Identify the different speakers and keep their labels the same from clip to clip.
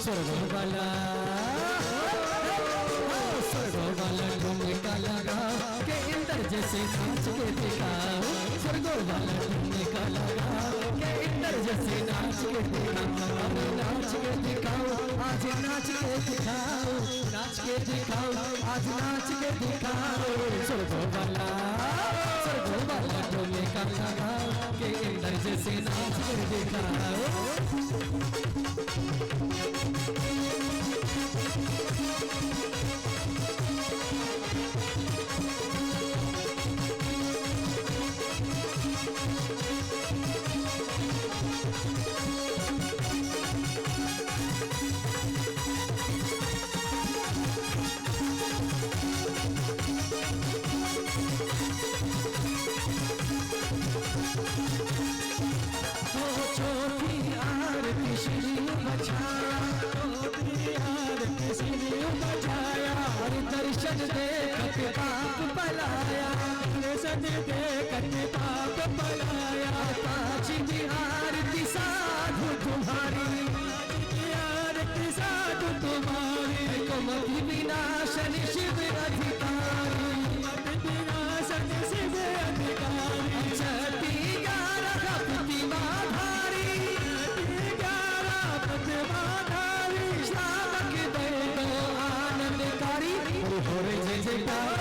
Speaker 1: स्वर्गों वाला ठुमका लगाओ के इंद्र जैसे नाच के दिखाओ। स्वर्गों वाला ठुमका लगाओ के इंद्र जैसे नाच के दिखाओ। अब नाच के दिखाओ, आज नाच के दिखाओ, नाच के दिखाओ, आज नाच के दिखाओ। स्वर्गों वाला ठुमका लगाओ के इंद्र जैसे नाच के दिखाओ। दर्शन देखत पाप पलाया, दर्शन देखत पाप पलाया। पाँच आरती साधु तुम्हारी, आरती साधु तुम्हारी। कुमति विनाशन शिव अधिकारी, विनाशन शिव अधिकारी। छठी 11 प्रतिमाधारी, 11 प्रतिमाधारी। श्रावक दे दो आनंदकारी। हो रे जय जयकार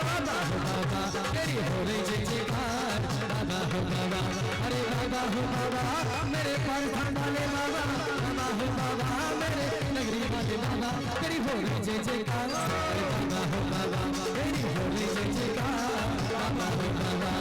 Speaker 1: बाबा हो बाबा, तेरी हो रे जय जयकार बाबा हो बाबा। अरे बाबा हो बाबा मेरे पर वाले बाबा, बाबा हो बाबा मेरे नगरी वाले बाबा। तेरी हो रे जय जयकार बाबा हो बाबा, तेरी हो रे जय जयकार बाबा हो बाबा।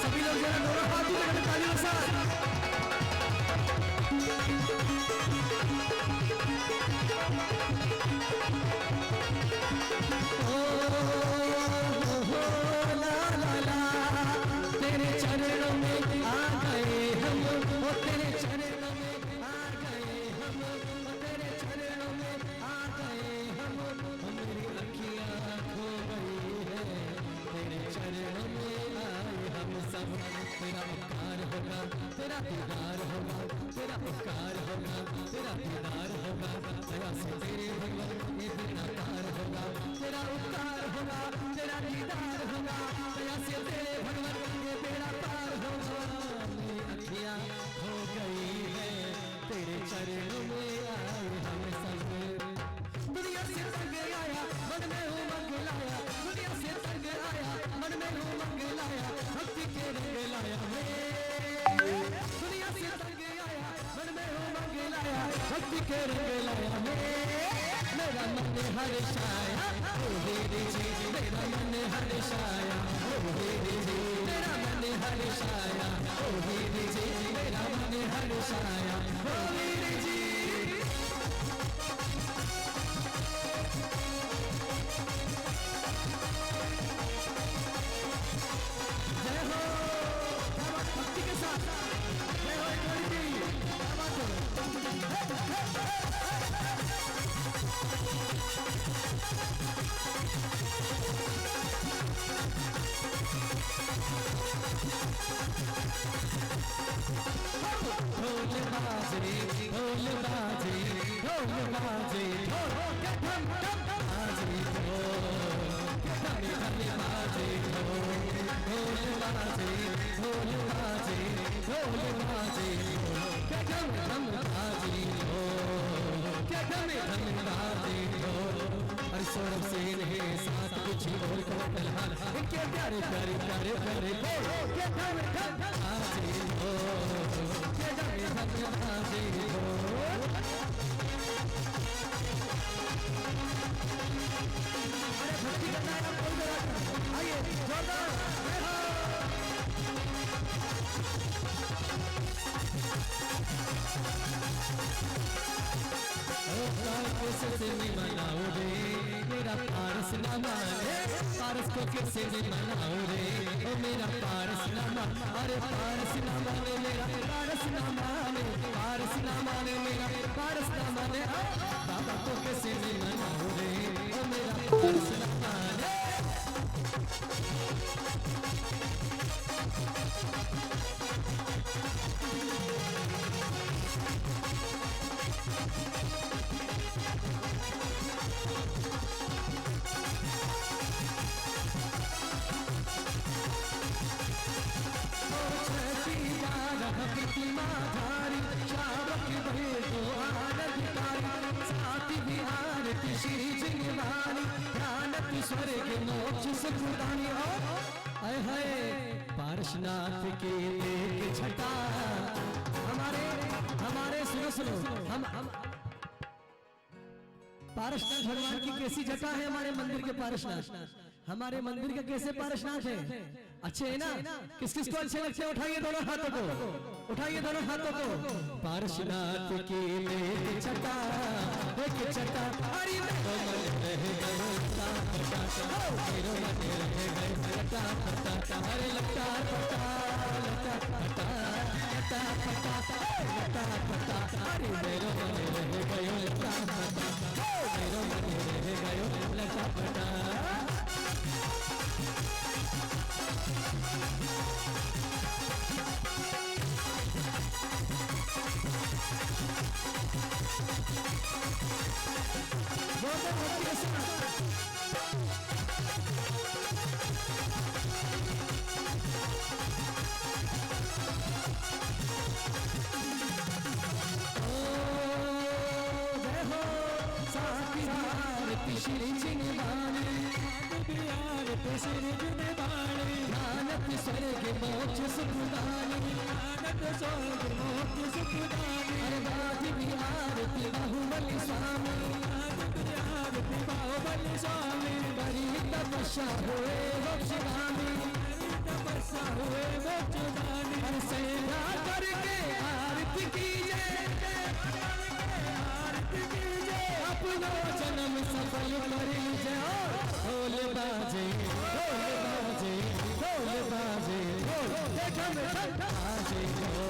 Speaker 1: सभी लोग जरा दोनों हाथ ऊपर करके तालियों के साथ। ओ ला ला ला, तेरे चरणों में आ गए हम, ओ तेरे चरणों में आ गए हम, ओ तेरे चरणों में आ गए हम। मेरी अखियाँ खो गई है तेरे चरणों में आए हम सब। तेरा उपकार होगा, तेरा दीदार होगा, तेरा उपकार होगा, तेरा दीदार होगा। दया से तेरे भगवान ये तेरा कार होगा, तेरा उपकार होगा, तेरा दीदार होगा। दया से तेरे भगवान ये तेरा पार होगा। मेरी अखियाँ हो गई है तेरे चरणों में आए हम सब। दुनिया से तंग आया मन में उमंग लाया, दुनिया से तंग आया मन में उमंग लाया। भक्ति के रंग लाया दुनिया से तंग आया मन में उमंग लाया। भक्ति के रंग लाया मेरा मन हर्षाया ओ मेरी जी, मेरा मन हर्षाया ओ मेरी जी, मेरा मन हर्षाया ओ मेरी जी, मेरा मन हर्षाया ओ मेरी जी। जय हो भक्ति के साथ, जय हो एक लड़की। ढोल बाजे ढोल बाजे ढोल बाजे ढोल के धम धम बाजे ढोल के धम धम बाजे ढोल बाजे ढोल बाजे ढोल बाजे के धम धम बाजे ढोल के धम धम बाजे ढोल। अरे सौरभ सेन है साथ कुछ और कवल हाल, इनके प्यारे प्यारे प्यारे प्यारे बोल के धम धम बाजे ढोल के धम धम बाजे ढोल। अरे भक्ति करना है बोल दो, आइए जोरदार जय हो। कैसे से नहीं मनाओ रे मेरा पारस ना माने, पारस को कैसे नहीं मनाओ रे ओ मेरा पारस ना माने, अरे पारस ना माने मेरा पारस ना माने, पारस ना माने मेरा पारस ना माने, बाबा को कैसे नहीं मनाओ रे ओ मेरा पारस ना माने। पारसनाथ के लेके छटा हमारे हमारे सुनो सुनो हम पारसनाथ भगवान की कैसी जटा है हमारे मंदिर के पारसनाथ, हमारे मंदिर के कैसे पारसनाथ है, अच्छे है ना, किस किस को अच्छे लगते हैं उठाइए दोनों हाथों को, उठाइए दोनों हाथों को। पारसनाथ की लेके छटा एक छटा हरि मेरो मन रह गयो लटा फटा, मेरो मन रह गयो लटा फटा, हरे लटा फटा लटा फटा लटा फटा लटा फटा, हरि मेरो मन रह गयो लटा फटा, मेरो मन रह गयो लटा फटा। स्वर्ग मोक्ष सुखदानी, स्वर्ग मोक्ष सुखदानी, अरे बाधी बिहारती बाहुबली स्वामी, आरती बाहुबली स्वामी, बड़ी तपस्या हुए मोक्षदानी, तपस्या हुए मोक्षदानी, अरे सेवा करके आरती कीजिए, आरती कीजिए, अपना जन्म सफल कर लीजिए, ढोल बाजे ढोल बाजे ढोल बाजे ढम ढम बाजे ढम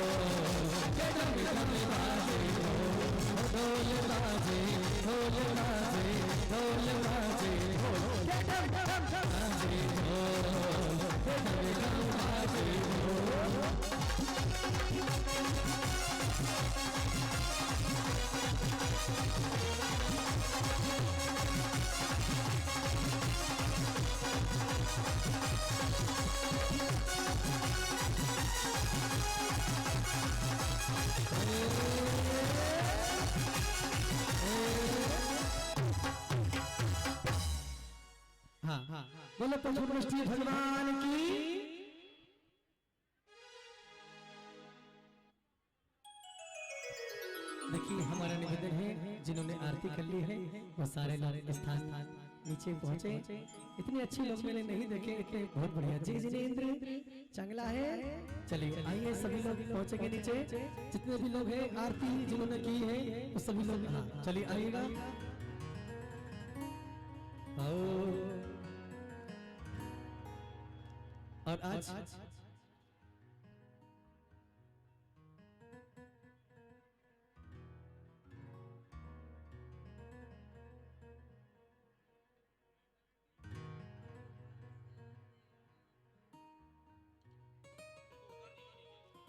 Speaker 1: ढम बाजे ढोल बाजे ढोल बाजे ढोल बाजे ढम ढम बाजे ढम ढम बाजे। बोलो पशुपति भगवान की। देखिए हमारा निवेदन है जिन्होंने आरती कर ली है वो सारे लोग स्थान नीचे पहुंचे, इतने अच्छे लोग मैंने नहीं देखे, इतने बहुत बढ़िया जी जिनेंद्र चंगला है। चलिए आइए सभी लोग पहुंचेंगे नीचे, जितने भी लोग हैं आरती जिन्होंने की है वो सभी लोग, हाँ चलिए आइएगा। और आज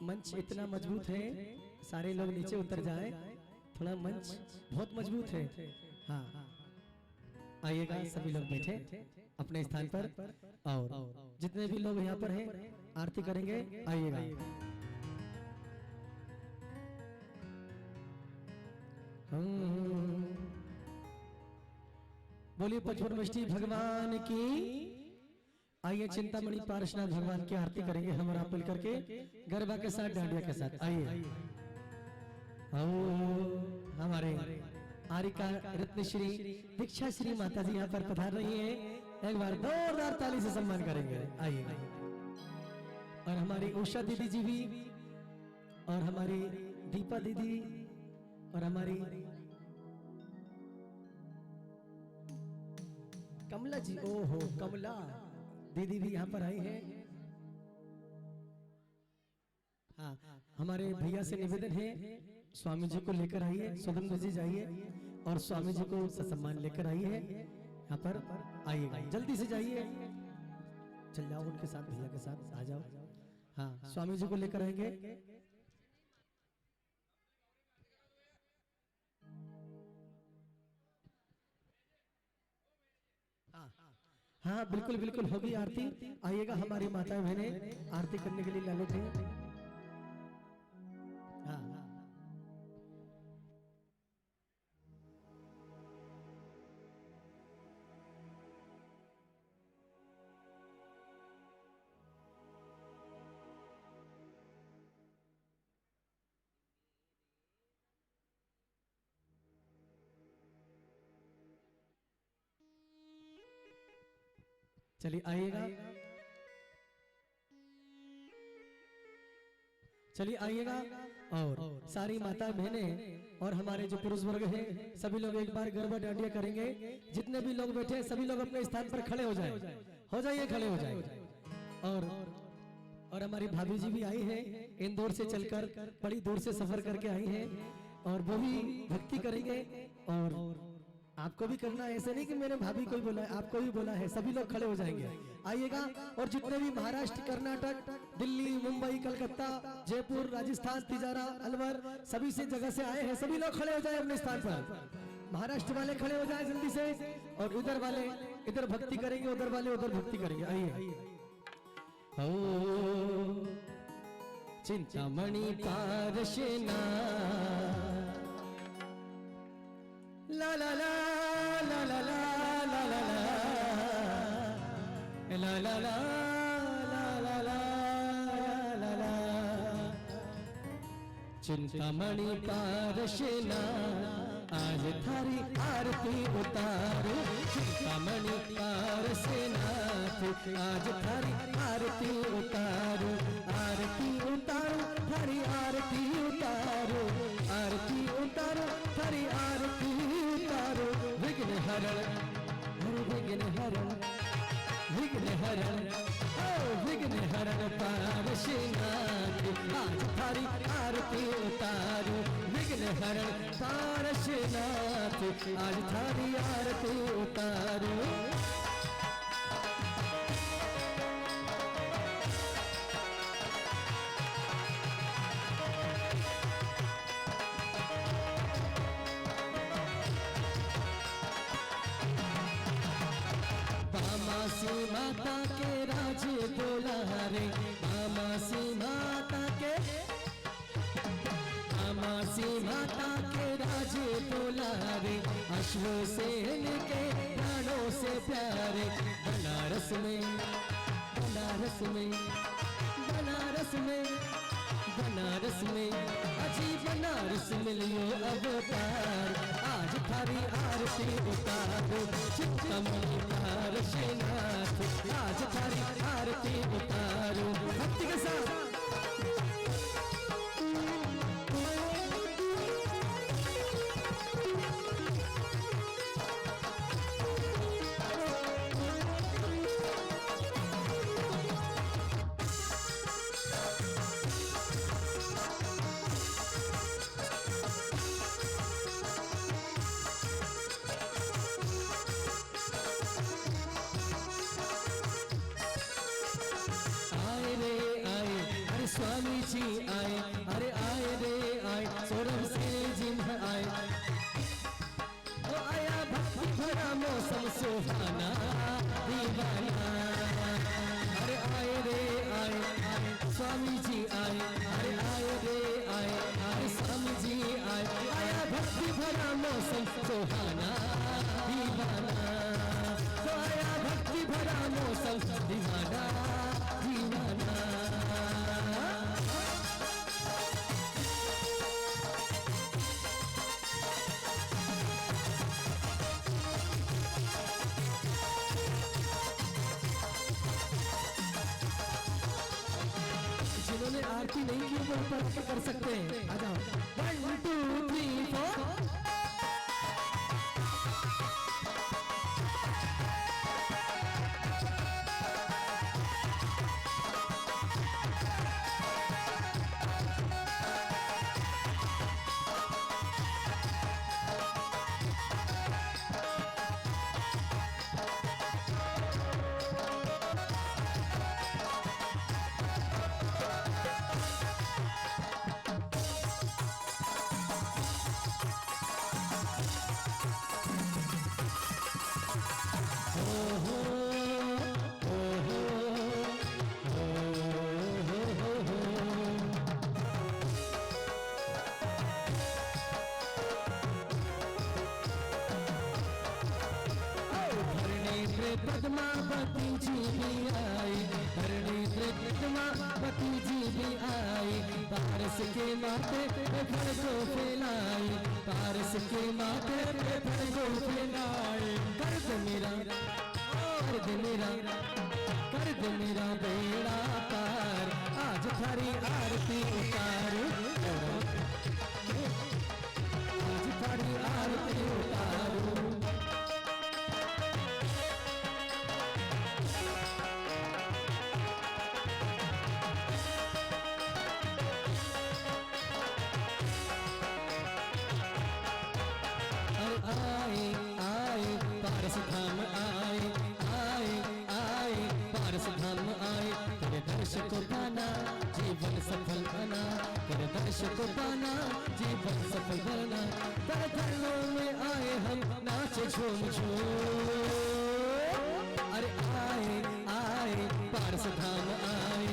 Speaker 1: मंच इतना मजबूत है, सारे लोग नीचे उतर जाए, थोड़ा मंच बहुत मजबूत है। हाँ आइएगा सभी लोग बैठे अपने स्थान पर, और जितने भी लोग यहाँ पर हैं आरती करेंगे आइएगा। बोलिए पचमढ़ी भगवान की। आइए चिंतामणि पारसनाथ भगवान की आरती करेंगे हम और आप मिलकर के गरबा के साथ डांडिया के साथ। आइए हमारे आरिका रत्नश्री दीक्षा श्री माता जी यहाँ पर पधार रही है, एक बार जोरदार ताली से सम्मान करेंगे। आइए और हमारी उषा दीदी जी भी, और हमारी दीपा दीदी, और हमारी कमला जी, ओहो कमला दीदी भी यहाँ पर आई है। हाँ, हमारे भैया से निवेदन है, स्वामी जी को लेकर आइए, स्वतंत्र जी जाइए और स्वामी जी को सम्मान लेकर आइए, यहाँ पर आइएगा, जल्दी से जाइए, चल जाओ उनके साथ, भैया के साथ आ जाओ। हाँ, स्वामी जी को लेकर आएंगे। हाँ बिल्कुल बिल्कुल होगी आरती, आइएगा हमारी माता बहनें आरती करने के लिए लालच है। हाँ चलिए आइएगा, चलिए आइएगा और सारी माता बहनें और हमारे जो पुरुष वर्ग हैं सभी लोग एक बार गरबा डांडिया करेंगे। जितने भी लोग बैठे हैं सभी लोग अपने स्थान पर खड़े हो जाइए, खड़े हो जाइए। और हमारी भाभी जी भी आई हैं, इंदौर से चलकर बड़ी दूर से सफर करके आई हैं और वो भी भक्ति करेंगे। और आपको भी करना है, ऐसे नहीं कि मेरे भाभी को ही बोला है, आपको भी बोला है, सभी लोग खड़े हो जाएंगे, आइएगा। और जितने भी महाराष्ट्र, कर्नाटक, दिल्ली, मुंबई, कलकत्ता, जयपुर, राजस्थान, तिजारा, अलवर, सभी से जगह से आए हैं, सभी लोग खड़े हो जाए अपने स्थान पर। महाराष्ट्र वाले खड़े हो जाए जल्दी से, और उधर वाले इधर भक्ति करेंगे, उधर वाले उधर भक्ति करेंगे। आइए। ओ चिंतामणि पारशना ला ला ला ला ला ला ला ला ला ला ला ला ला ला चिंतामणि पारशना आज थारी आरती उतारो, चिंतामणि पारशना आज थारी आरती उतारो, आरती उतारो थारी आरती उतारो, आरती उतारो थारी आरती उतारो। विघ्न हरण हर विघ्न हरण, विघ्न हरण विघ्न हरण पारशनाथ आज थारी आरती उतारो, विघ्न हरण पारशनाथ आज थारी आरती उतारो। मासी माता के राजे बोला रे, मासी माता के, मासी माता के राजे बोला रे, अश्व से इनके प्राणों से प्यारे। बनारस में, बनारस में, बनारस में, बनारस में अजी बनारस मिलियो अवतार आज थारी आरती उतारो, चिंतामणि पारशनाथ आज थारी आरती उतारो। भक्ति के साथ स्वामी जी आए, अरे आए रे आए, सौरभ से जिन आए, वो आया भक्ति भरा मौसम सुहाना दीवाना। अरे आए रे आए, स्वामी जी आए, अरे आए रे आए, अरे स्वामी जी आए, आया भक्ति भरा मौसम सुहाना दीवाना, वो आया भक्ति भरा मौसम दीवाना दीवाना। जिन्होंने आरती नहीं की वो ऊपर आके कर सकते हैं, आ जाओ। 1 2 3 4 पद्मावती जी भी आई, धरणी पे पद्मावती जी भी आई, पारस के माथे पे फल को फैलाई, पारस के माथे पे फल को फैलाई। कर दे मेरा बेड़ा पार, आज थारी आरती उतारू, आज थारी आरती उतारू। आए आए पारस धाम आए, आए आए पारस धाम आए, तेरे दर्श को पाना जीवन सफल बना, तेरे दर्श को पाना जीवन सफल बना। तेरे धर्मों में आए हम नाचे झूम झूम, अरे आए आए पारस धाम आए,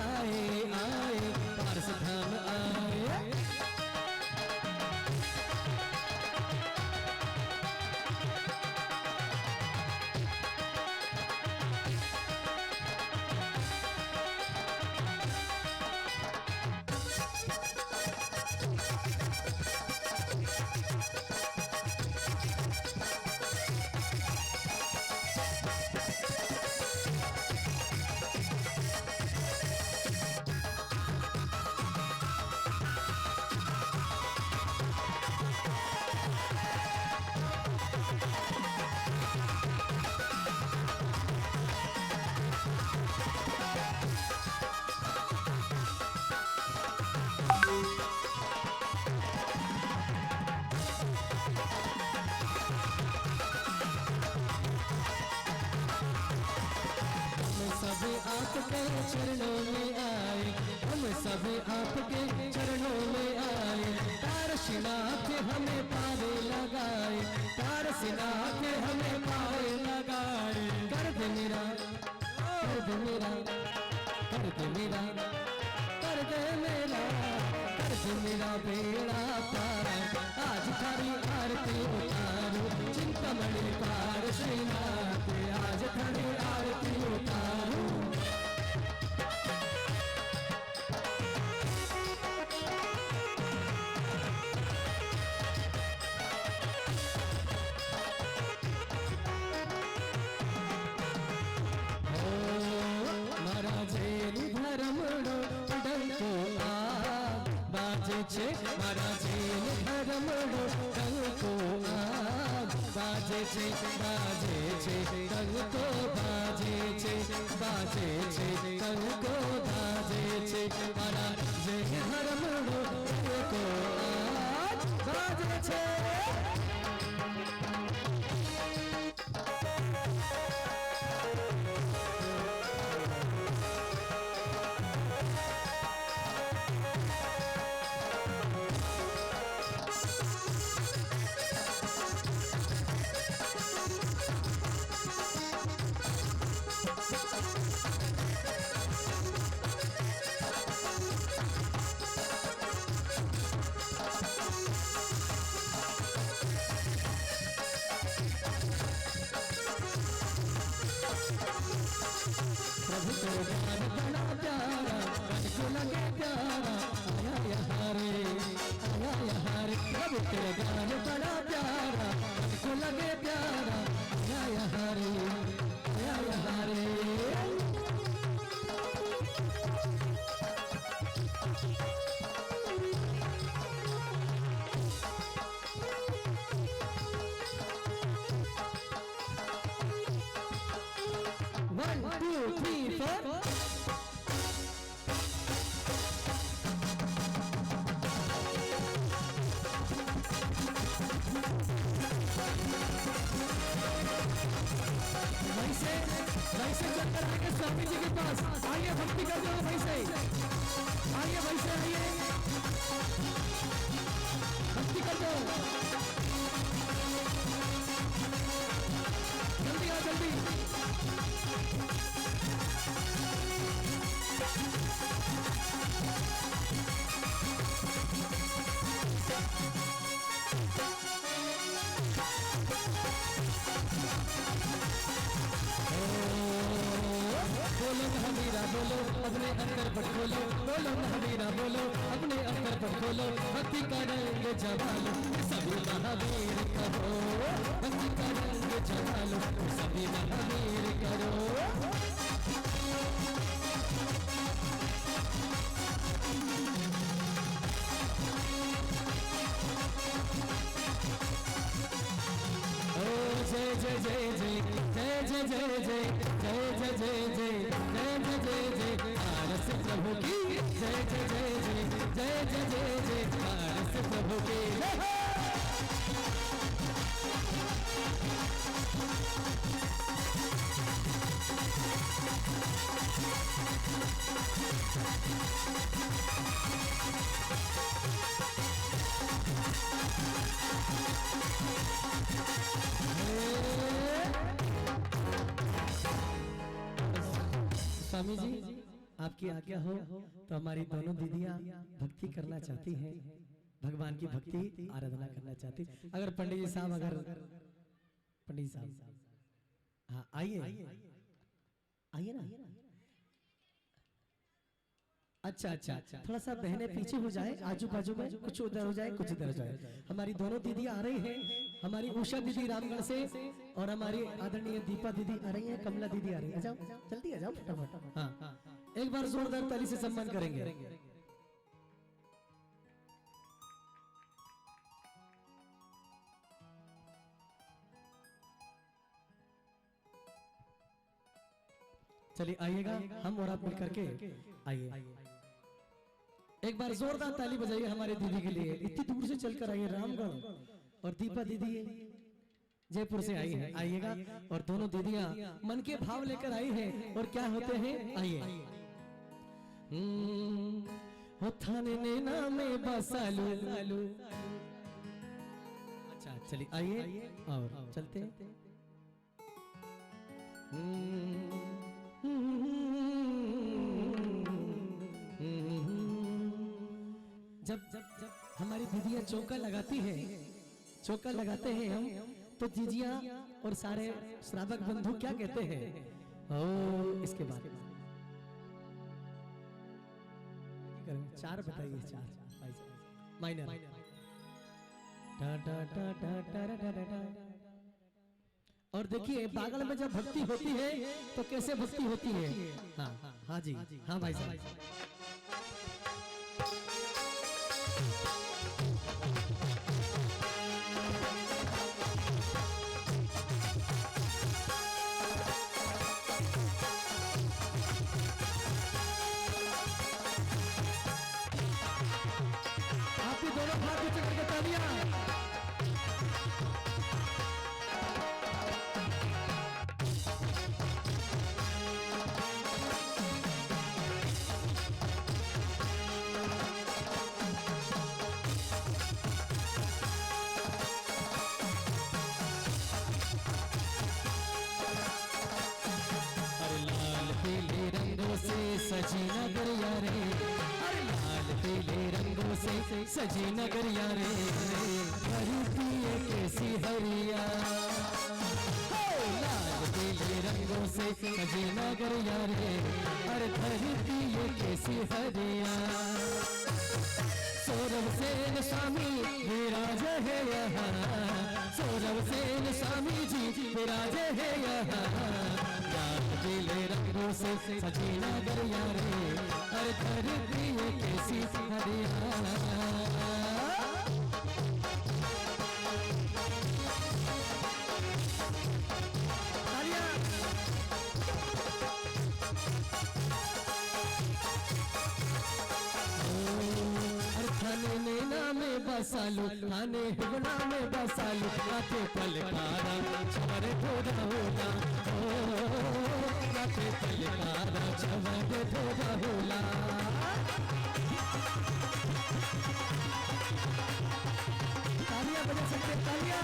Speaker 1: आए आए पारस धाम आए। आपके चरणों में आए, हम सब आपके चरणों में आए, तारसिना के हमें पारे लगाए, तारसिना के हमें पारे लगाए। कर दे मेरा, कर दे मेरा, कर दे मेरा, कर दे मेरा, कर दे मेरा बेड़ा पार, आज थारी आरती उतारू, चिंतामणि पार श्रीनाथ, आज थारी आरती उतारू। मारा जेल धर्मड़ो डंको आग बाजे छे, बाजे छे डंको बाजे छे, बाजे छे डंको बाजे छे, मारा जेल धर्मड़ो डंको आग बाजे छे। 1, 2, 3, 4. वैसे चलकर आगे स्वामी जी के पास आइए, भक्ति कर दो वैसे, आइए वैसे आइए, भक्ति कर दो, जल्दी आओ जल्दी। बोलो महावीरा बोलो अपने अंदर पर खोलो, बोलो महावीरा बोलो अपने अंदर पर खोलो, भक्ति का रंग जमालो सभी महावीर करो, भक्ति का रंग जमालो सभी महावीर करो। जय जय जय जय जय जय जय जय जय जय जय जय जय जय जय जय पारस प्रभु की जय जय जय जय जय जय जय जय पारस प्रभु की। स्वामी जी आपकी आज्ञा हो तो हमारी दोनों दीदियां भक्ति करना चाहती हैं, भगवान की भक्ति आराधना करना चाहती। अगर पंडित जी साहब, अगर पंडित जी साहब, हाँ आइए आइए ना। अच्छा अच्छा, थोड़ा सा बहनें पीछे हो जाए, आजू बाजू में कुछ उधर हो जाए कुछ इधर हो जाए। हमारी दोनों दीदी आ रही हैं, हमारी उषा दीदी रामगढ़ से और हमारी आदरणीय दीपा दीदी आ रही हैं, कमला दीदी आ रही है। आ जाओ जल्दी आ जाओ फटाफट। हाँ एक बार जोरदार ताली से सम्मान करेंगे। चलिए आइएगा, हम और आप मिलकर के आइए। एक बार जोरदार ताली बजाइए हमारे दीदी के लिए, इतनी दूर से चलकर आई है रामगढ़। और दीपा दीदी जयपुर से आई है, आइएगा। और दोनों दीदियां मन के भाव लेकर आई हैं। और क्या होते हैं, आइए। हो थाने नैना में बसालू। अच्छा चलिए आइए और चलते हैं। जब जब जब हमारी दीदियां चौका लगाती है, चौका लगाते हैं हम, तो दीदियां और सारे श्रावक बंधु क्या कहते हैं, ओ इसके बाद चार बताइए, चार माइनर। और देखिए बागल में जब भक्ति होती है तो कैसे भक्ति होती है। हाँ हाँ जी, हाँ भाई साहब। सजी नगरिया रे, अरे लाल पीले रंगों से सजी नगरिया रे, धरती कैसी हरिया। लाल पीले रंगों से सजी नगरिया रे, अरे धरती कैसी हरिया। सौरभ सेन स्वामी विराज है यहाँ, सौरभ सेन स्वामी जी विराज है यहाँ। पीले रंगों से सजी नगरिया रे, अरे धरती कैसी हरिया। थाने नैना में बसालू, थाने हिगना में बसालू, काटे पलकारा छवर थोड़ा होला, काटे पलकारा छवर थोड़ा होला। तालियां बजा सकते, तालियां।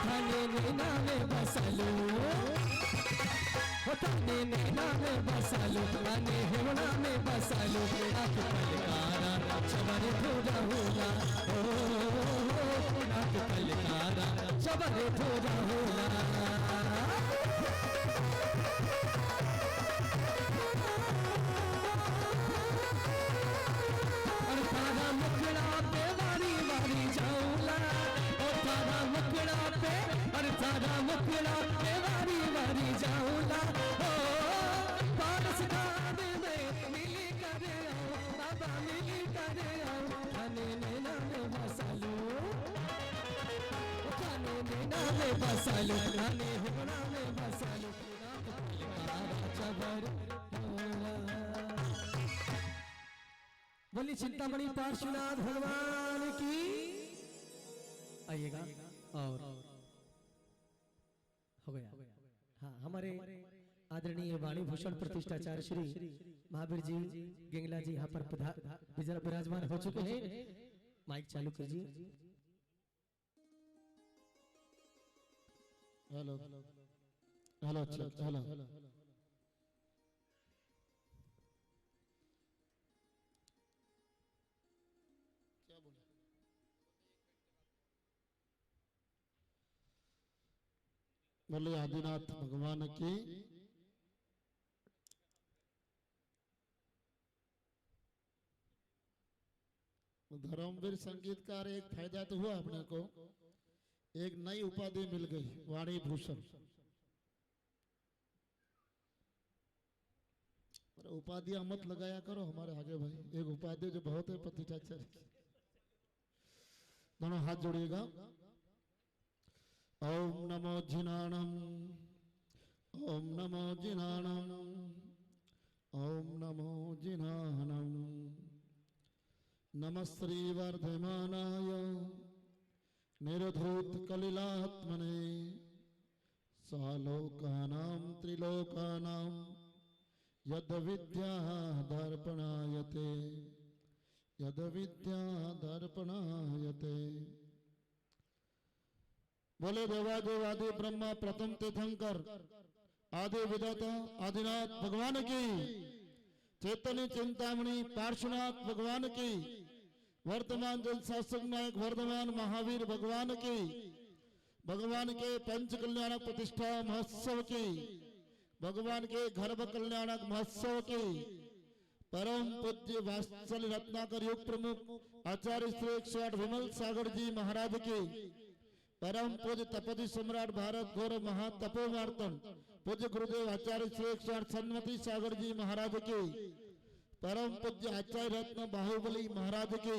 Speaker 1: थाने नैना में बसालू, थाने नैना में बसालू, थाने हिगना में बसालू, काटे पलकारा चवर धोरा होला ओ नाग कलकारा चवर धोरा होला और तारा मुखड़ा पे वारी वारी जाऊला और तारा मुखड़ा पे और तारा मुखड़ा पे वारी वारी जाऊला ओ पारस खान में मिली कर आओ बाबा मिली कर आओ खाने नैना में बसालो खाने नैना में बसालो खाने होना में बसालो चबर बोली चिंतामणि पार्श्वनाथ भगवान की। आइएगा और हो गया। हाँ, हमारे आदरणीय वाणी भूषण प्रतिष्ठाचार्य श्री महावीर जी गेंगला जी यहाँ पर विराजमान हो चुके हैं। माइक चालू कीजिए।
Speaker 2: हेलो हेलो हेलो बोले आदिनाथ भगवान की। धर्मवीर संगीतकार एक फायदा तो हुआ अपने को, एक नई उपाधि मिल गई वाणी भूषण। उपाधियां मत लगाया करो हमारे आगे भाई, एक उपाधि जो बहुत है प्रतिष्ठाचार्य। दोनों हाथ जोड़िएगा। ओम नमो जिनाणम ओम नमो जिनाणम ओम नमो जिनाणम नमः श्री वर्धमानाय निरधूत कलिलात्मने सालोकानां त्रिलोकानां यद विद्या दर्पणायते यद विद्या दर्पणायते। बोले देवादेव आदि ब्रह्मा प्रथम तीर्थंकर आदि विधाता आदिनाथ भगवान की, चैतन्य चिंतामणि पार्श्वनाथ भगवान की, वर्तमान जल शासक नायक वर्धमान महावीर भगवान की, भगवान के पंच कल्याणक प्रतिष्ठा महोत्सव की, भगवान के गर्भ कल्याणक महोत्सव की, परम पूज्य वात्सल्य रत्नाकर युग प्रमुख आचार्य श्री 108 विमल सागर जी महाराज की, परम पूज्य तपति सम्राट भारत गौरव महातपोमार्तन पूज्य गुरुदेव आचार्य श्री 108 सन्मति सागर जी महाराज की, परम पूज्य आचार्य रत्न बाहुबली महाराज की,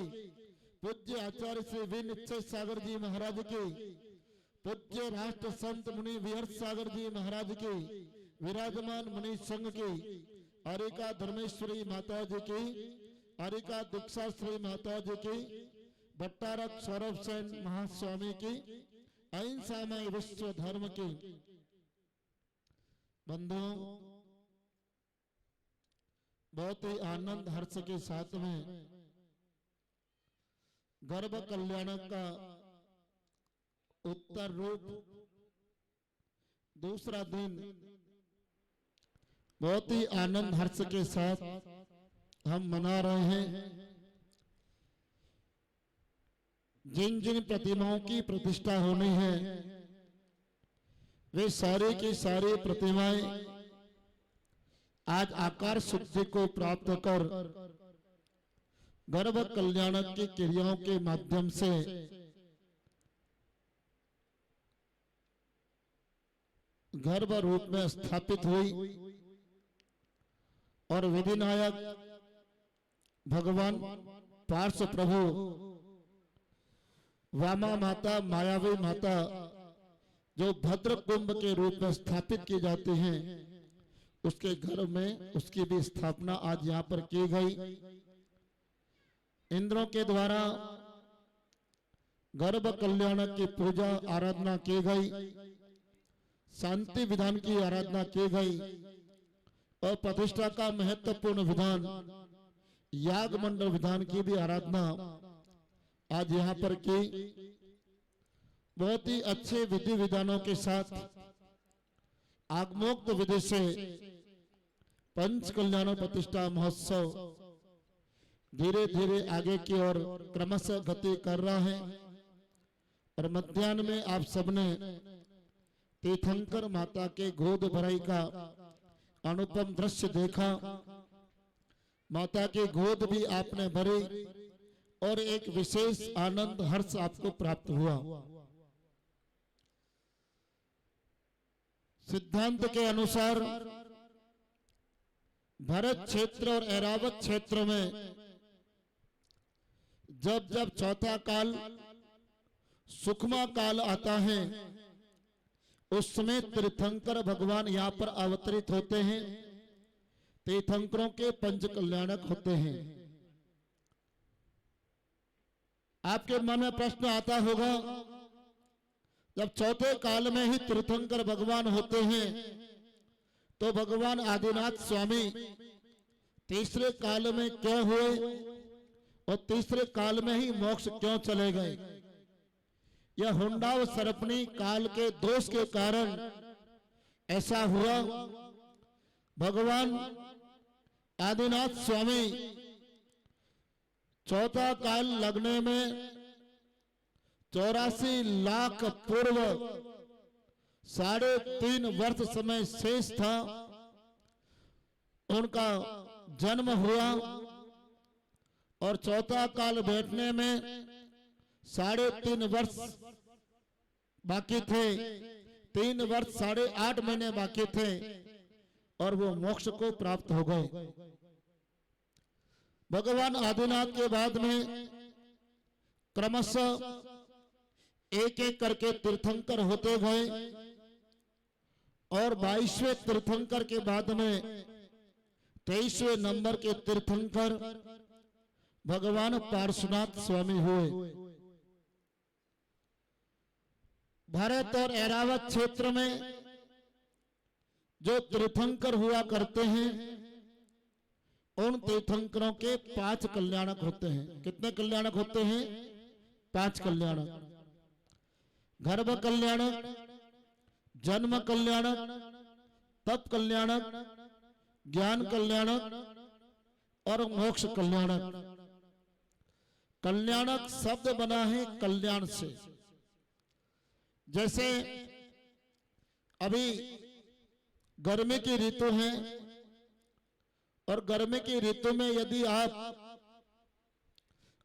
Speaker 2: पूज्य आचार्य श्री वीर निश्चय सागर जी महाराज की, पूज्य राष्ट्र संत मुनि विहर्ष सागर जी महाराज की, विराजमान मुनि संघ की, अरिका धर्मेश्वरी माता जी की, अरिका दीक्षा श्री माता जी की, भट्टारक सौरभ सेन महास्वामी की, अहिंसामय विश्व धर्म की। बंधुओं, बहुत ही आनंद हर्ष के साथ में गर्भ कल्याण का उत्तर रूप दूसरा दिन बहुत ही आनंद हर्ष के साथ हम मना रहे हैं। जिन जिन प्रतिमाओं की प्रतिष्ठा होनी है वे सारे की सारी प्रतिमाएं आज आकार शुद्धि को प्राप्त कर गर्भ कल्याणक की क्रियाओं के माध्यम से गर्भ रूप में स्थापित हुई और विधिनायक भगवान पार्श्व प्रभु वामा माता मायावी माता जो भद्र कुंभ के रूप में स्थापित की जाती हैं, उसके घर में उसकी भी स्थापना आज यहाँ पर की गई। इंद्रों के द्वारा गर्भ कल्याण की पूजा आराधना की गई, शांति विधान की आराधना की गई और प्रतिष्ठा का महत्वपूर्ण विधान याग मंडल विधान की भी आराधना आज यहाँ पर की। बहुत ही अच्छे विधि विधानों के साथ आगमोक्त विधि से पंच कल्याण प्रतिष्ठा महोत्सव धीरे धीरे आगे की ओर क्रमशः गति कर रहा है। और मध्याह्न में आप सबने तीर्थंकर माता के गोद भराई का अनुपम दृश्य देखा। माता की गोद भी आपने भरी और एक विशेष आनंद हर्ष आपको प्राप्त हुआ। सिद्धांत के अनुसार भरत क्षेत्र और ऐरावत क्षेत्र में जब जब चौथा काल सुखमा काल आता है, उस समय तीर्थंकर भगवान यहाँ पर अवतरित होते हैं। तीर्थंकरों के पंच कल्याणक होते हैं। आपके मन में प्रश्न आता होगा, जब चौथे काल में ही तीर्थंकर भगवान होते हैं तो भगवान आदिनाथ स्वामी तीसरे काल में क्यों हुए और तीसरे काल में ही मोक्ष क्यों चले गए? यह हुंडाव सरपणी काल के दोष के कारण ऐसा हुआ। भगवान आदिनाथ स्वामी चौथा काल लगने में 84 लाख पूर्व 3.5 वर्ष समय शेष था। उनका जन्म हुआ और चौथा काल बैठने में 3.5 वर्ष बाकी थे। 3 वर्ष 8.5 महीने बाकी थे और वो मोक्ष को प्राप्त हो गए। भगवान आदिनाथ के बाद में क्रमशः एक एक करके तीर्थंकर होते गए और 22वें तीर्थंकर के बाद में 23वें नंबर के तीर्थंकर भगवान पार्श्वनाथ स्वामी हुए। भारत और ऐरावत क्षेत्र में जो तीर्थंकर हुआ करते हैं, उन तीर्थंकरों के 5 कल्याणक होते हैं। कितने कल्याणक होते हैं? 5 कल्याणक। गर्भ कल्याणक, जन्म कल्याणक, तप कल्याणक, ज्ञान कल्याणक और मोक्ष कल्याणक। कल्याणक शब्द बना है कल्याण से। जैसे अभी गर्मी की ऋतु है और गर्मी की ऋतु में यदि आप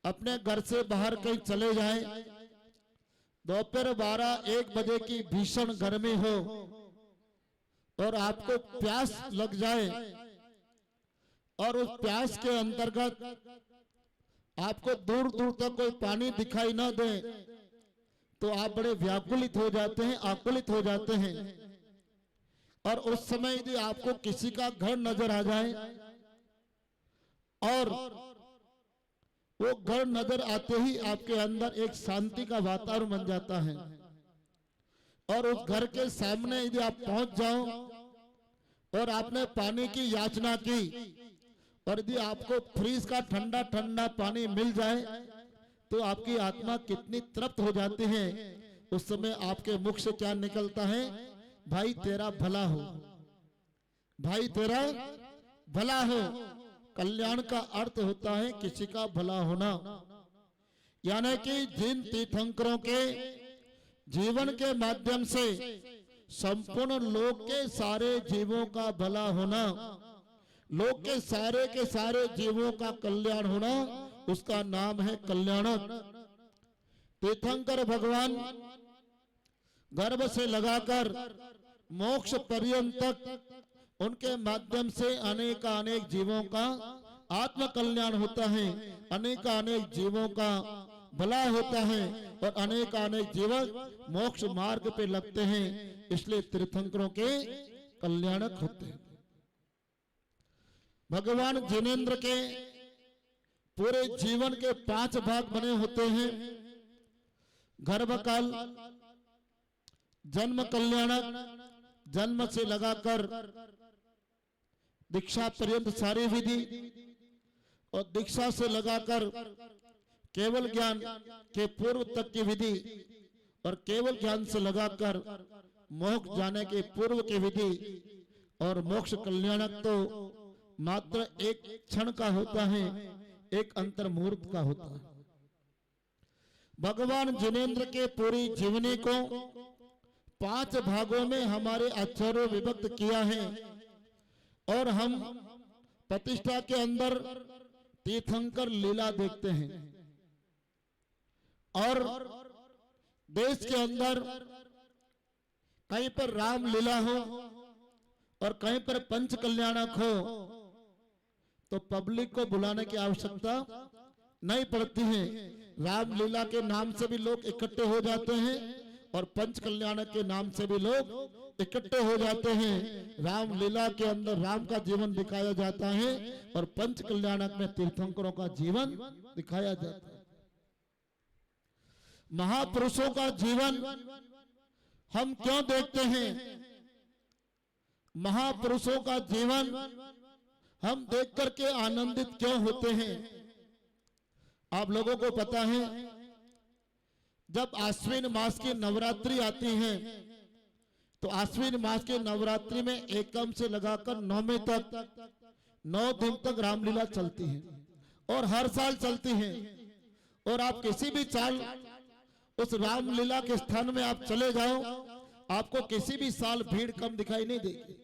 Speaker 2: अपने घर से बाहर कहीं चले जाएं, दोपहर 12-1 बजे की भीषण गर्मी हो और आपको प्यास लग जाए और उस प्यास के अंतर्गत आपको दूर दूर तक कोई पानी दिखाई न दे तो आप बड़े व्याकुलित हो जाते हैं, आकुलित हो जाते हैं। और उस समय यदि आपको किसी का घर नजर आ जाए और वो घर नजर आते ही आपके अंदर एक शांति का वातावरण बन जाता है। और उस घर के सामने यदि आप पहुंच जाओ और आपने पानी की याचना की और यदि आपको फ्रीज का ठंडा ठंडा पानी मिल जाए तो आपकी आत्मा कितनी तृप्त हो जाती है। उस समय आपके मुख से क्या निकलता है? भाई तेरा भला हो, भाई तेरा भला हो। कल्याण का अर्थ होता है किसी का भला होना। यानी कि जिन तीर्थंकरों के जीवन के माध्यम से संपूर्ण लोक के सारे जीवों का भला होना, लोक के सारे जीवों का कल्याण होना, उसका नाम है कल्याणक। तीर्थंकर भगवान गर्भ से लगाकर मोक्ष पर्यंत तक उनके माध्यम से अनेक जीवों का आत्म कल्याण होता है, अनेक जीवों का भला होता है और अनेक जीवक मोक्ष मार्ग पे लगते हैं। इसलिए तीर्थंकरों के कल्याणक होते हैं। भगवान जिनेंद्र के पूरे जीवन के 5 भाग बने होते हैं। गर्भकाल, जन्म कल्याणक, जन्म से लगाकर दीक्षा पर्यंत सारी विधि और दीक्षा से लगाकर केवल ज्ञान के पूर्व तक की विधि और केवल ज्ञान से लगाकर मोक्ष जाने के पूर्व की विधि और मोक्ष कल्याणक तो मात्र एक क्षण का होता है। एक अंतर्मुहूर्त का होता है। भगवान जिनेंद्र के पूरी जीवनी को 5 भागों में हमारे आचार्यों विभक्त किया है और हम प्रतिष्ठा के अंदर तीर्थंकर लीला देखते हैं और देश के अंदर कहीं पर राम लीला हो और कहीं पर पंच कल्याणक हो तो पब्लिक को बुलाने की आवश्यकता नहीं पड़ती है। राम लीला के नाम से भी लोग इकट्ठे हो जाते हैं और पंच कल्याणक के नाम से भी लोग इकट्ठे हो जाते हैं। राम लीला के अंदर राम का जीवन दिखाया जाता है और पंच कल्याणक में तीर्थंकरों का जीवन दिखाया जाता है। महापुरुषों का जीवन हम क्यों देखते हैं? महापुरुषों का जीवन हम देख करके आनंदित क्यों होते हैं? आप लोगों को पता है जब आश्विन मास की नवरात्रि आती है तो आश्विन मास के नवरात्रि में एकम से लगाकर 9वें तक 9 दिन तक रामलीला चलती है और हर साल चलती है। और आप किसी भी साल उस रामलीला के स्थान में आप चले जाओ, आपको किसी भी साल भीड़ कम दिखाई नहीं देगी,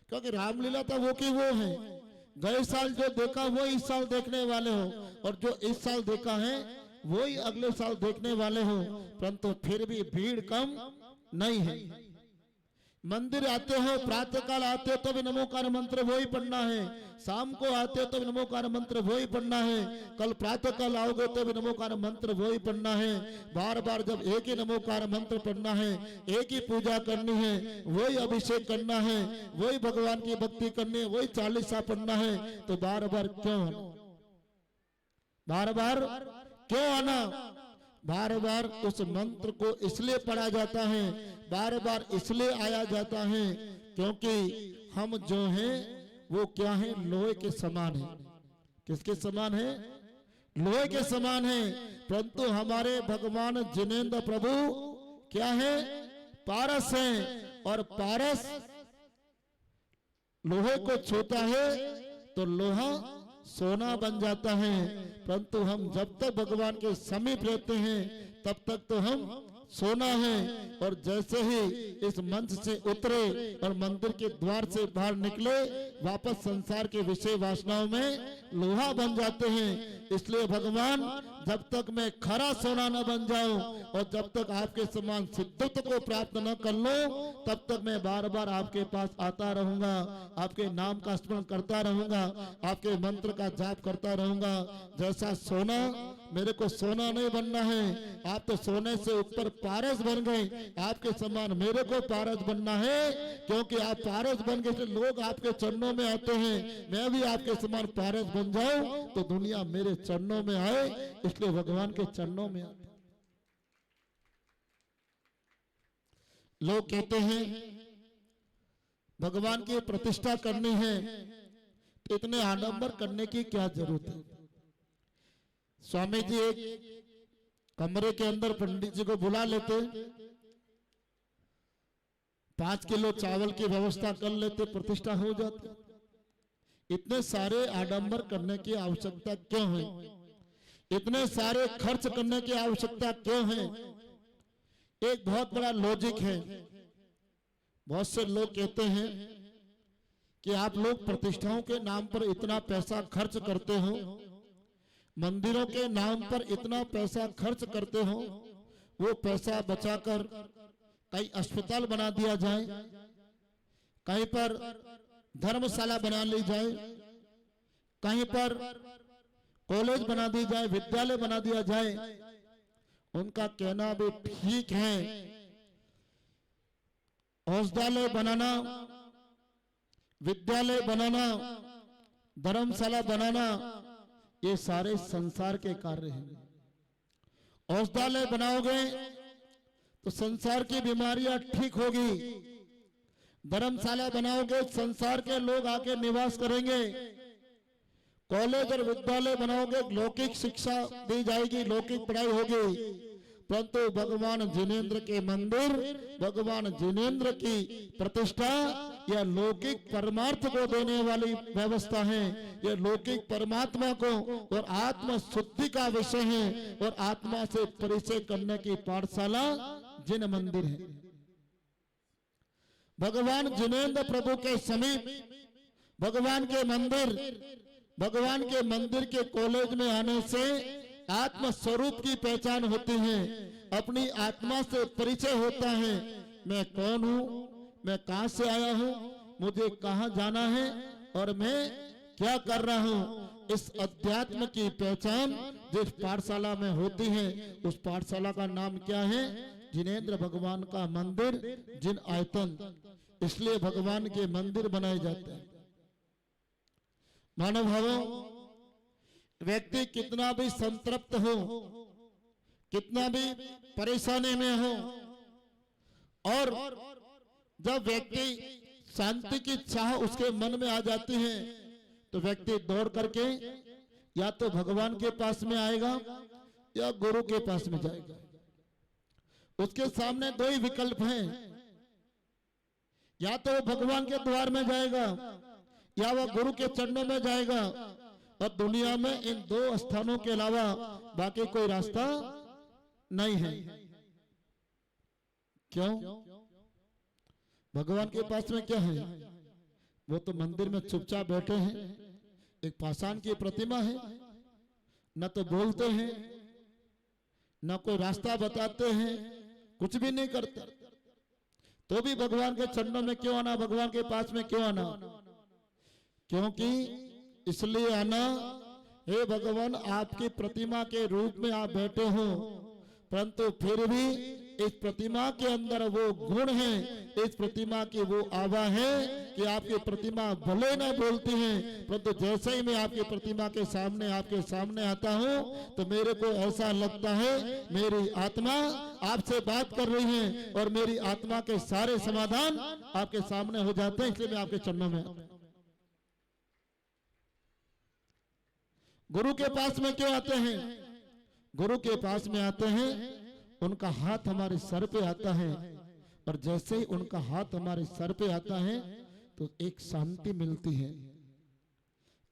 Speaker 2: क्योंकि रामलीला तो वो की वो है। गए साल जो देखा वो इस साल देखने वाले हो और जो इस साल देखा है वो ही अगले साल देखने वाले हो, परंतु फिर भी भीड़ कम नहीं है। मंदिर आते हो, प्रातः काल आते हो तो भी नमोकार मंत्र वो ही पढ़ना है, शाम को आते हो तो भी नमोकार मंत्र वो ही पढ़ना है, कल प्रातः काल आओगे तो भी नमोकार मंत्र वो ही पढ़ना है। बार बार जब एक ही नमोकार मंत्र पढ़ना है, एक ही पूजा करनी है, वही अभिषेक करना है, वही भगवान की भक्ति करनी है, वही 40 पढ़ना है, तो बार बार क्यों आना? बार बार उस मंत्र को इसलिए पढ़ा जाता है, बार बार इसलिए आया जाता है क्योंकि हम जो हैं वो क्या है? लोहे के समान है। किसके समान है? लोहे के समान है। परंतु हमारे भगवान जिनेंद्र प्रभु क्या है? पारस हैं और पारस लोहे को छूता है तो लोहा सोना बन जाता है। परंतु हम जब तक भगवान के समीप रहते हैं तब तक तो हम सोना है, और जैसे ही इस मंच से उतरे और मंदिर के द्वार से बाहर निकले, वापस संसार के विषय वासनाओं में लोहा बन जाते हैं। इसलिए भगवान, जब तक मैं खरा सोना न बन जाऊं और जब तक आपके समान सिद्धत्व को प्राप्त न कर लूं, तब तक मैं बार बार आपके पास आता रहूंगा, आपके नाम का स्मरण करता रहूंगा, आपके मंत्र का जाप करता रहूंगा। जैसा सोना, मेरे को सोना नहीं बनना है, आप तो सोने से ऊपर पारस बन गए, आपके समान मेरे को पारस बनना है, क्योंकि आप पारस बन गए तो लोग आपके चरणों में आते हैं। मैं भी आपके समान पारस बन जाऊं तो दुनिया मेरे चरणों में आए, इसलिए भगवान के चरणों में आते। लोग कहते हैं भगवान की प्रतिष्ठा करनी है तो इतने आडंबर करने की क्या जरूरत है? स्वामी जी एक कमरे के अंदर पंडित जी को बुला लेते, 5 किलो चावल की व्यवस्था कर लेते, प्रतिष्ठा हो जाती। इतने सारे आडंबर करने की आवश्यकता क्यों है? इतने सारे खर्च करने की आवश्यकता क्यों है? एक बहुत बड़ा लॉजिक है। बहुत से लोग कहते हैं कि आप लोग प्रतिष्ठाओं के नाम पर इतना पैसा खर्च करते हो, मंदिरों के नाम पर इतना पैसा खर्च करते हो, वो पैसा बचाकर कहीं अस्पताल बना दिया जाए, कहीं पर धर्मशाला बना ली जाए, कहीं पर कॉलेज बना दी जाए, विद्यालय बना दिया जाए। उनका कहना भी ठीक है। औषधालय बनाना, विद्यालय बनाना, धर्मशाला बनाना, ये सारे संसार के कार्य हैं। औषधालय बनाओगे तो संसार की बीमारियां ठीक होगी, धर्मशाला बनाओगे संसार के लोग आके निवास करेंगे, कॉलेज और विद्यालय बनाओगे लौकिक शिक्षा दी जाएगी, लौकिक पढ़ाई होगी। परंतु भगवान जिनेंद्र के मंदिर, भगवान जिनेंद्र की प्रतिष्ठा यह लौकिक परमार्थ को देने वाली व्यवस्था है। यह लौकिक परमात्मा को और आत्म शुद्धि का विषय है और आत्मा से परिचय करने की पाठशाला जिन मंदिर है। भगवान जिनेंद्र प्रभु के समीप भगवान के मंदिर के कॉलेज में आने से आत्म स्वरूप की पहचान होती है, अपनी आत्मा से परिचय होता है। मैं कौन हूँ, मैं कहां से आया हूँ, मुझे कहां जाना है और मैं क्या कर रहा हूँ। इस अध्यात्म की पहचान जिस पाठशाला में होती है उस पाठशाला का नाम क्या है? जिनेंद्र भगवान का मंदिर, जिन आयतन। इसलिए भगवान के मंदिर बनाए जाते हैं। मानव भावों, व्यक्ति कितना भी संतृप्त हो, कितना भी परेशानी में हो, और जब व्यक्ति शांति की चाह उसके मन में आ जाती है तो व्यक्ति दौड़ करके या तो भगवान के पास में आएगा या गुरु के पास में जाएगा। उसके सामने दो ही विकल्प हैं, या तो वो भगवान के द्वार में जाएगा या वह गुरु के चरणों में जाएगा। और दुनिया में इन दो स्थानों के अलावा बाकी कोई रास्ता नहीं है। क्यों? भगवान के पास में क्या है? वो तो मंदिर में चुपचाप बैठे हैं, एक पाषाण की प्रतिमा है, न तो बोलते हैं न कोई रास्ता बताते हैं, कुछ भी नहीं करते। तो भी भगवान के चरणों में क्यों आना, भगवान के पास में क्यों आना? क्योंकि इसलिए आना, हे भगवान आपकी प्रतिमा के रूप में आप बैठे हो, परंतु फिर भी इस प्रतिमा के अंदर वो गुण है, इस प्रतिमा की वो आभा है कि आपकी प्रतिमा भले न बोलती है, परंतु जैसे ही मैं आपकी प्रतिमा के सामने आपके सामने आता हूँ तो मेरे को ऐसा लगता है मेरी आत्मा आपसे बात कर रही है और मेरी आत्मा के सारे समाधान आपके सामने हो जाते हैं। इसलिए मैं आपके चरणों में आता हूं। गुरु के पास में क्यों आते हैं? गुरु के पास में आते हैं, उनका हाथ हमारे सर पे आता है, और जैसे ही उनका हाथ हमारे सर पे आता है तो एक शांति मिलती है।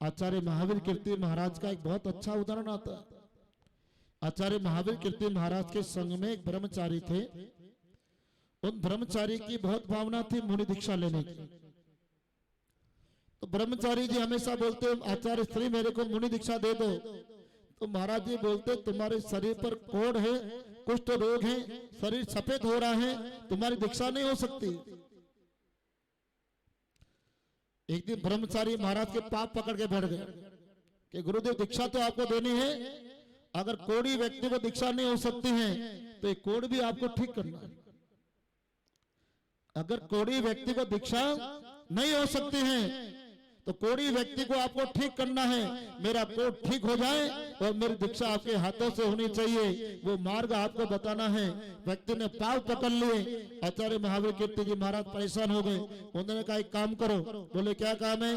Speaker 2: आचार्य महावीर कीर्ति महाराज का एक बहुत अच्छा उदाहरण आता है। आचार्य महावीर कीर्ति महाराज के संग में एक ब्रह्मचारी थे। उन ब्रह्मचारी की बहुत भावना थी मुनि दीक्षा लेने की। तो ब्रह्मचारी जी हमेशा बोलते, आचार्य श्री मेरे को मुनि दीक्षा दे दो। तो महाराज जी बोलते, तुम्हारे शरीर पर कोढ़ है, कुष्ठ रोग है, शरीर सफेद हो रहा है, तुम्हारी दीक्षा नहीं हो सकती। एक दिन ब्रह्मचारी महाराज के पाप पकड़ के बैठ गए कि गुरुदेव दीक्षा तो आपको देनी है, अगर कोढ़ी व्यक्ति को दीक्षा नहीं हो सकती है तो एक कोढ़ भी आपको ठीक करना है। अगर कोढ़ी व्यक्ति को दीक्षा नहीं हो सकती है तो कोढ़ी व्यक्ति को आपको ठीक करना है। मेरा कोढ़ ठीक हो जाए और मेरी दीक्षा आपके हाथों से होनी चाहिए, वो मार्ग आपको बताना है। व्यक्ति ने पाव पकड़ लिए। आचार्य महावीर कीर्ति जी महाराज परेशान हो गए। उन्होंने कहा एक काम करो। बोले क्या काम है?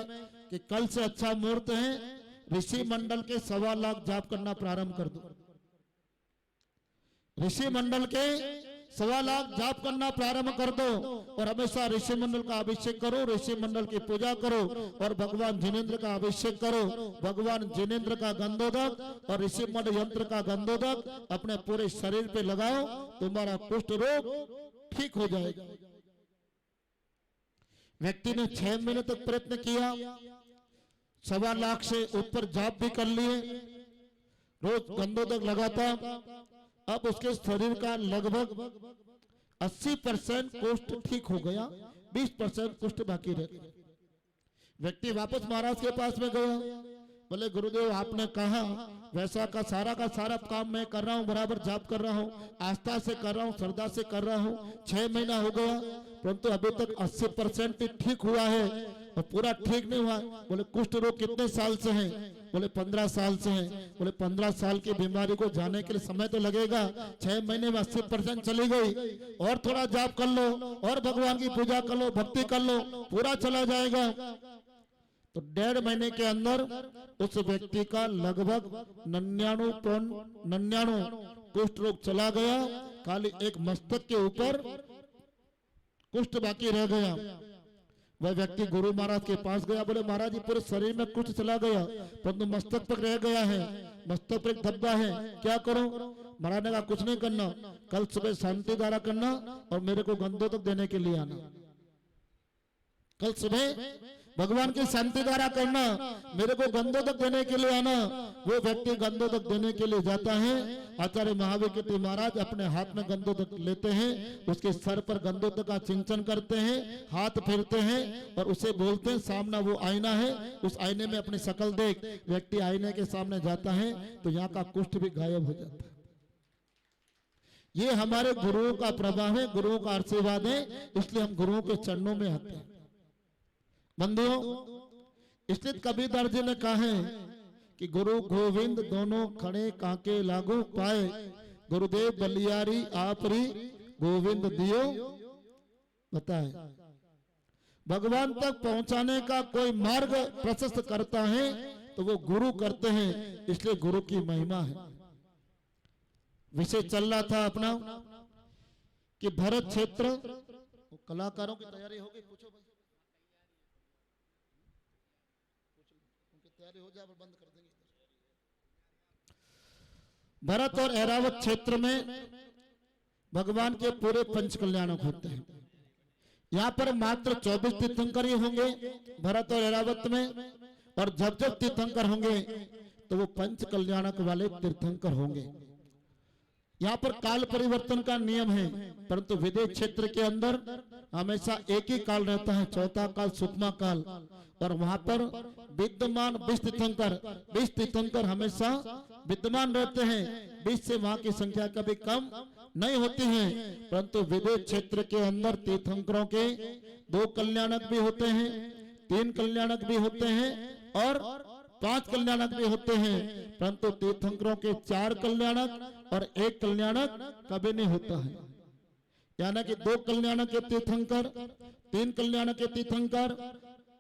Speaker 2: कि कल से अच्छा मुहूर्त है, ऋषि मंडल के 1.25 लाख जाप करना प्रारंभ कर दो। ऋषि मंडल के 1.25 लाख जाप करना प्रारंभ कर दो और हमेशा ऋषि मंडल का अभिषेक करो, ऋषि मंडल की पूजा करो और भगवान जिनेंद्र का अभिषेक करो। भगवान जिनेंद्र का गंधोदक और ऋषि मंडल यंत्र का गंधोदक अपने पूरे शरीर पे लगाओ, तुम्हारा कुष्ठ रोग ठीक हो जाएगा। व्यक्ति ने 6 महीने तक प्रयत्न किया, 1.25 लाख से ऊपर जाप भी कर लिए, रोज गंधोदक लगाता। अब उसके शरीर का लगभग 80% कुष्ठ ठीक हो गया, 20% कुष्ठ बाकी रह गया। व्यक्ति वापस महाराज के पास में गया। बोले गुरुदेव आपने कहा वैसा का सारा काम मैं कर रहा हूँ, बराबर जाप कर रहा हूँ, आस्था से कर रहा हूँ, श्रद्धा से कर रहा हूँ। 6 महीना हो गया परंतु अभी तक 80% ठीक हुआ है और पूरा ठीक नहीं हुआ। बोले कुष्ठ रोग कितने साल से है? बोले 15 साल से है। बोले 15 साल की बीमारी को जाने के लिए समय तो लगेगा, 6 महीने में 80% चली गई, और थोड़ा जाप कर लो और भगवान की पूजा कर लो, भक्ति कर लो, पूरा चला जाएगा। तो 1.5 महीने के अंदर उस व्यक्ति का लगभग 99 कुष्ठ रोग चला गया, खाली एक मस्तक के ऊपर कुष्ठ बाकी रह गया। वह व्यक्ति गुरु महाराज के पास गया, बोले महाराज जी पूरे शरीर में कुष्ठ चला गया परंतु मस्तक पर रह गया है, मस्तक पर एक धब्बा है, क्या करूं? महाराज ने कहा कुछ नहीं करना, कल सुबह शांति धारा करना और मेरे को गंधोदक देने के लिए आना। कल सुबह भगवान की शांति धारा करना, मेरे को गंधोदक देने के लिए आना। वो व्यक्ति गंधोदक देने के लिए जाता है। आचार्य महावीर कीर्ति महाराज अपने हाथ में गंधोदक लेते हैं, उसके सर पर गंधोदक का चिंतन करते हैं, हाथ फेरते हैं और उसे बोलते हैं सामना वो आईना है, उस आईने में अपनी शक्ल देख। व्यक्ति आईने के सामने जाता है तो यहाँ का कुष्ठ भी गायब हो जाता है। ये हमारे गुरुओं का प्रभाव है, गुरुओं का आशीर्वाद है, इसलिए हम गुरुओं के चरणों में आते हैं। बंधुओं, इसलिए कबीरदास जी ने कहा है कि गुरु गोविंद दोनों खड़े काके लागू पाए, गुरुदेव बलियारी आपरी गोविंद दियो बताए। भगवान तक पहुंचाने का कोई मार्ग प्रशस्त करता है तो वो गुरु करते हैं, इसलिए गुरु की महिमा है। विषय चल रहा था अपना कि भरत क्षेत्र, कलाकारों की तैयारी हो गई, पूछो भाई, उनकी तैयारी हो जाए बंद कर देंगे। भरत और ऐरावत क्षेत्र में भगवान के पूरे पंच कल्याणक होते हैं। यहाँ पर मात्र 24 तीर्थंकर ही होंगे भरत और ऐरावत में, और जब जब तीर्थंकर होंगे तो वो पंच कल्याणक वाले तीर्थंकर होंगे। यहाँ पर काल परिवर्तन का नियम है, परंतु विदेश क्षेत्र के अंदर हमेशा एक ही काल रहता है, चौथा काल सुतमा काल, और वहां पर विद्यमान 20 तीर्थंकर हमेशा विद्यमान रहते हैं। 20 से वहां की संख्या कभी कम नहीं होती है। परंतु विदेश क्षेत्र के अंदर तीर्थंकरों के 2 कल्याणक भी होते हैं, 3 कल्याणक भी होते हैं और 5 कल्याणक भी होते हैं। परंतु तीर्थंकरों के 4 कल्याणक और 1 कल्याणक कभी नहीं होता है। यानी कि 2 कल्याणक के तीर्थंकर, 3 कल्याणक के तीर्थंकर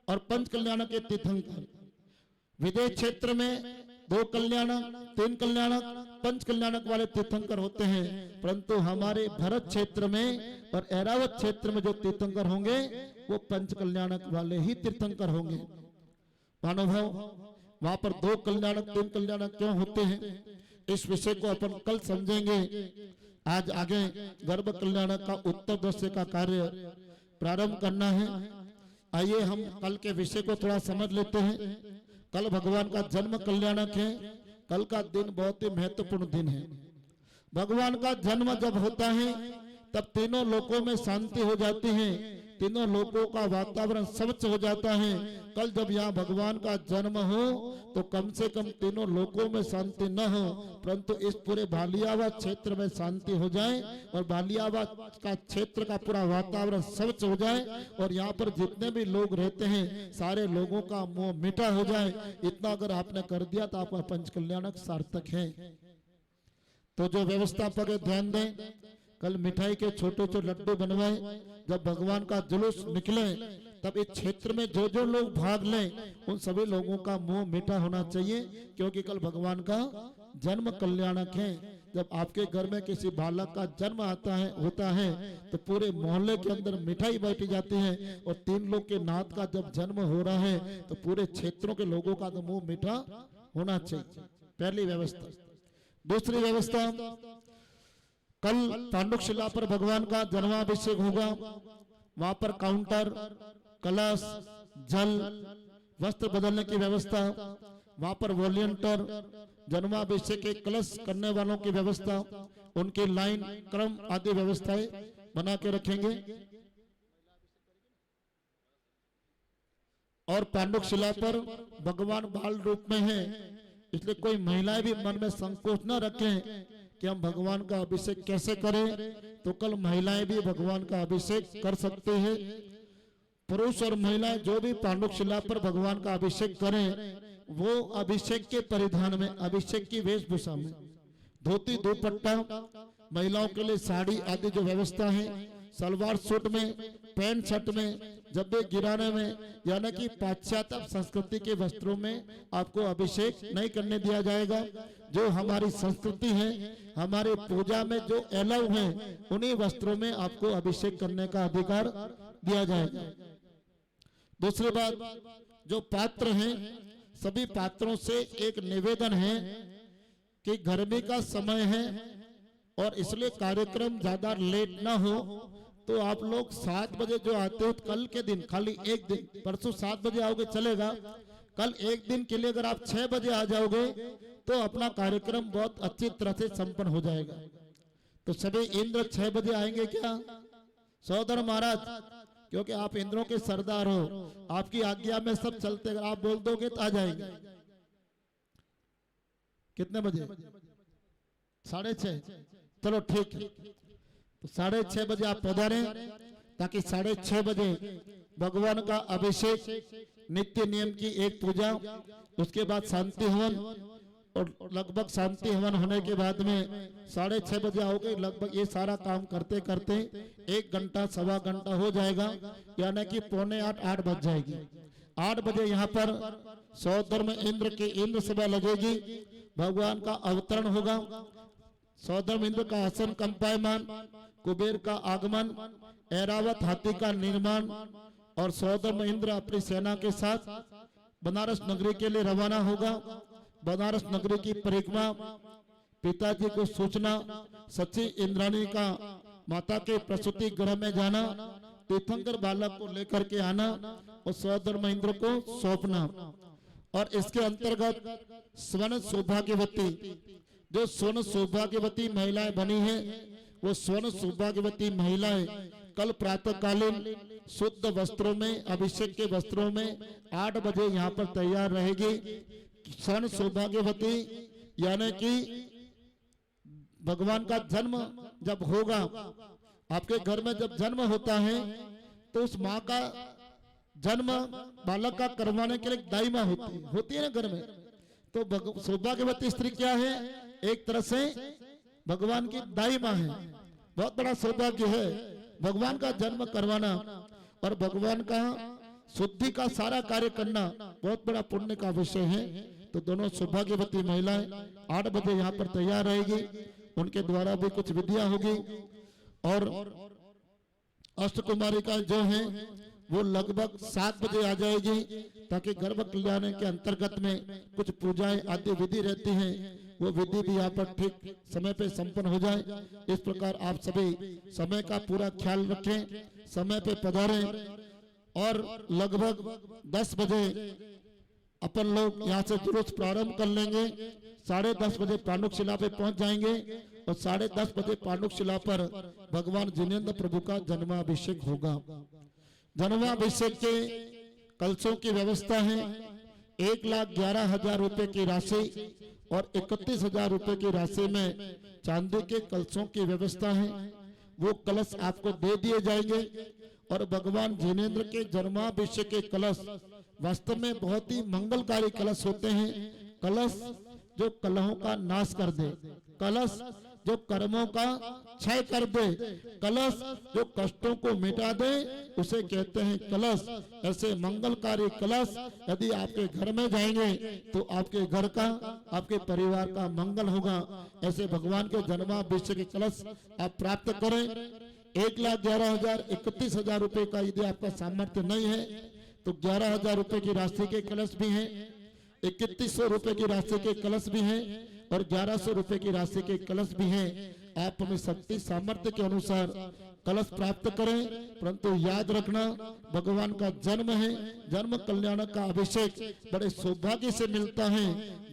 Speaker 2: और 5 कल्याणक के तीर्थंकर। विदेश क्षेत्र में 2 कल्याणक, 3 कल्याणक, 5 कल्याणक वाले तीर्थंकर होते हैं। परंतु हमारे भरत क्षेत्र में और ऐरावत क्षेत्र में जो तीर्थंकर होंगे वो 5 कल्याणक वाले ही तीर्थंकर होंगे। महानुभाव, वहां पर 2 कल्याणक, 3 कल्याणक क्यों होते हैं, इस विषय को अपन कल समझेंगे। आज आगे गर्भ कल्याणक का उत्तर दृश्य का कार्य प्रारंभ करना है। आइए हम कल के विषय को थोड़ा समझ लेते हैं। कल भगवान का जन्म कल्याणक है। कल का दिन बहुत ही महत्वपूर्ण दिन है। भगवान का जन्म जब होता है तब तीनों लोकों में शांति हो जाती है, तीनों लोकों का वातावरण स्वच्छ हो जाता है। कल जब यहाँ भगवान का जन्म हो तो कम से कम तीनों लोकों में शांति न हो, परंतु इस पूरे बालियाबाद क्षेत्र में शांति हो जाए और बालियाबाद का क्षेत्र का पूरा वातावरण स्वच्छ हो जाए और यहाँ पर जितने भी लोग रहते हैं सारे लोगों का मुंह मीठा हो जाए। इतना अगर आपने कर दिया तो आपका पंच कल्याणक सार्थक है। तो जो व्यवस्थापक है ध्यान दें, कल मिठाई के छोटे छोटे लड्डू बनवाए। जब भगवान का जुलूस निकले तब इस क्षेत्र में जो जो लोग भाग लें उन सभी लोगों का मुंह मीठा होना चाहिए, क्योंकि कल भगवान का जन्म कल्याणक है। जब आपके घर में किसी बालक का जन्म होता है तो पूरे मोहल्ले के अंदर मिठाई बांटी जाती है, और 3 लोग के नाथ का जब जन्म हो रहा है तो पूरे क्षेत्रों के लोगों का तो मुंह मीठा होना चाहिए। पहली व्यवस्था। दूसरी व्यवस्था, कल पांडुशिला पर भगवान का जन्माभिषेक होगा। वहां पर काउंटर, कलश, जल, वस्त्र बदलने की व्यवस्था, वहां पर वॉलंटियर, जन्माभिषेक के कलश करने वालों की व्यवस्था, उनकी लाइन क्रम आदि व्यवस्थाएं बना के रखेंगे। और पांडुशिला पर भगवान बाल रूप में है, इसलिए कोई महिलाएं भी मन में संकोच न रखें कि हम भगवान का अभिषेक कैसे करें। तो कल महिलाएं भी भगवान का अभिषेक कर सकते हैं। पुरुष और महिलाएं जो भी पांडुशिला पर भगवान का अभिषेक करें वो अभिषेक के परिधान में, अभिषेक की वेशभूषा में, धोती दुपट्टा, महिलाओं के लिए साड़ी आदि जो व्यवस्था है, सलवार सूट में, पैंट शर्ट में, जब भी गिराने में, यानी कि पाश्चात्य संस्कृति के वस्त्रों में आपको अभिषेक नहीं करने दिया जाएगा। जो हमारी संस्कृति है, हमारे पूजा में जो एलाउ है, उन्हीं वस्त्रों में आपको अभिषेक करने का अधिकार दिया जाएगा। दूसरी बात, जो पात्र हैं, सभी पात्रों से एक निवेदन है कि गर्मी का समय है और इसलिए कार्यक्रम ज्यादा लेट ना हो, तो आप लोग 7 बजे जो आते हो, कल के दिन खाली एक दिन, परसों 7 बजे आओगे चलेगा, कल एक दिन के लिए अगर आप 6 बजे आ जाओगे तो अपना कार्यक्रम बहुत अच्छी तरह से संपन्न हो जाएगा। तो सभी इंद्र 6 बजे आएंगे क्या सहोदर महाराज? क्योंकि आप इंद्रों के सरदार हो, आपकी आज्ञा में सब चलते, अगर आप बोल दोगे तो आ जाएंगे। कितने बजे? 6:30। चलो ठीक है, तो 6:30 बजे आप पधारें, ताकि 6:30 बजे भगवान का अभिषेक, नित्य नियम की एक पूजा, उसके बाद शांति हवन, और लगभग शांति हवन होने के बाद में 6:30 बजे आओगे। लगभग ये सारा काम करते करते 1 घंटा सवा घंटा हो जाएगा, यानी कि 7:45 8 बज जाएगी। 8 बजे यहाँ पर सौधर्म इंद्र की इंद्र सभा लगेगी, भगवान का अवतरण होगा, सौधर्म इंद्र का आसन कंपायमान, कुबेर का आगमन, ऐरावत हाथी का निर्माण, और सौधर्म इंद्र अपनी सेना के साथ बनारस नगरी के लिए रवाना होगा। बनारस नगरी की परिक्रमा, पिताजी को सूचना, सच्ची इंद्राणी का माता के प्रसूति गृह में जाना, तीर्थंकर बालक को लेकर के आना और सौधर्म इंद्र को सौंपना। और इसके अंतर्गत स्वर्ण सौभाग्यवती, जो स्वर्ण सौभाग्यवती महिलाएं बनी हैं, वो स्वर्ण सौभाग्यवती महिलाएं कल प्रातःकालीन शुद्ध वस्त्रों में, अभिषेक के वस्त्रों में 8 बजे यहाँ पर तैयार रहेगी। स्वर्ण सौभाग्यवती यानी कि भगवान का जन्म जब होगा, आपके घर में जब जन्म होता है, तो उस माँ का जन्म बालक का करवाने के लिए दाई माँ होती है ना घर में। तो सौभाग्यवती स्त्री क्या है? एक तरह से भगवान की दाई माँ है। बहुत बड़ा सौभाग्य है भगवान का जन्म करवाना, और भगवान का शुद्धि का सारा कार्य करना बहुत बड़ा पुण्य का विषय है। तो दोनों सौभाग्यवती महिलाएं 8 बजे यहाँ पर तैयार रहेगी, उनके द्वारा भी कुछ विधियां होगी। और अष्टकुमारी का जो है वो लगभग 7 बजे आ जाएगी, ताकि गर्भ कल्याण के अंतर्गत में कुछ पूजाएं आदि विधि रहती हैं, वो विधि भी यहाँ पर ठीक समय पे संपन्न हो जाए। इस प्रकार आप सभी समय का पूरा ख्याल रखें, समय पे पधारें, और लगभग 10 बजे अपन लोग यहाँ से जुलूस प्रारंभ कर लेंगे। 10:30 बजे पांडुक शिला पे पहुंच जाएंगे, और 10:30 बजे पांडुक शिला पर भगवान जिनेंद्र प्रभु का जन्माभिषेक होगा। जन्माभिषेक के कलशों की व्यवस्था है। 1,11,000 रुपए की राशि और 31,000 रुपए की राशि में चांदी के कलशों की व्यवस्था है। वो कलश आपको दे दिए जाएंगे। और भगवान जिनेंद्र के जन्माभिषेक के कलश वास्तव में बहुत ही मंगलकारी कलश होते हैं। कलश जो कलहों का नाश कर दे, कलश जो कर्मों का क्षय कर दे, कलश जो कष्टों को मिटा दे, उसे कहते हैं कलश। ऐसे मंगलकारी कलश यदि आपके घर में जाएंगे तो आपके घर का, आपके परिवार का मंगल होगा। ऐसे भगवान के जन्माभिषेक के कलश आप प्राप्त करें। 1,11,000 31,000 रुपए का यदि आपका सामर्थ्य नहीं है तो 11,000 रुपए की राशि के कलश भी हैं, 3100 रुपए की राशि के कलश भी हैं, और 1100 रुपए की राशि के कलश भी हैं। आप अपनी शक्ति सामर्थ्य के अनुसार कलश प्राप्त करें, परंतु याद रखना भगवान का जन्म है, जन्म कल्याण का अभिषेक बड़े सौभाग्य से मिलता है।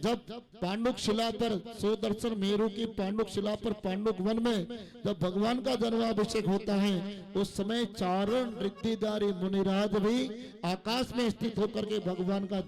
Speaker 2: जब पांडुक शिला पर, सुदर्शन मेरू की पांडुक शिला पर, पांडुक वन में जब भगवान का जन्माभिषेक होता है, उस समय चारण रिद्धिधारी मुनिराज भी आकाश में स्थित होकर के भगवान का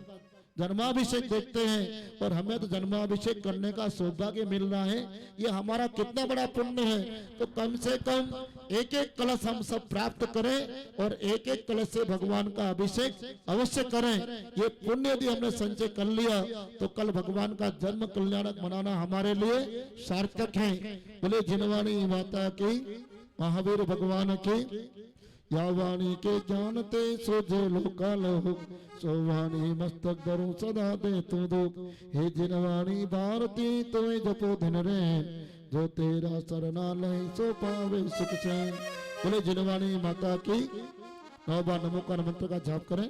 Speaker 2: जन्माभिषेक देखते हैं। और हमें तो जन्माभिषेक करने का सौभाग्य मिल रहा है, ये हमारा कितना बड़ा पुण्य है। तो कम से कम एक एक कलश हम सब प्राप्त करें, और एक एक कलश से भगवान का अभिषेक अवश्य करें। ये पुण्य यदि हमने संचय कर लिया तो कल भगवान का जन्म कल्याणक मनाना हमारे लिए सार्थक है। बोले जिनवाणी माता की, महावीर भगवान की। या वाणी के जानते सोझे लोका लोक, सो वाणी मस्तक धरूं सदा दे तू दुख। हे जिन वाणी भारती तुम्हें जपो दिन रे, जो तेरा सरना ले सो पावे सुख चैन। बोले जिन वाणी माता की 9 बार नमो का मंत्र का जाप करें।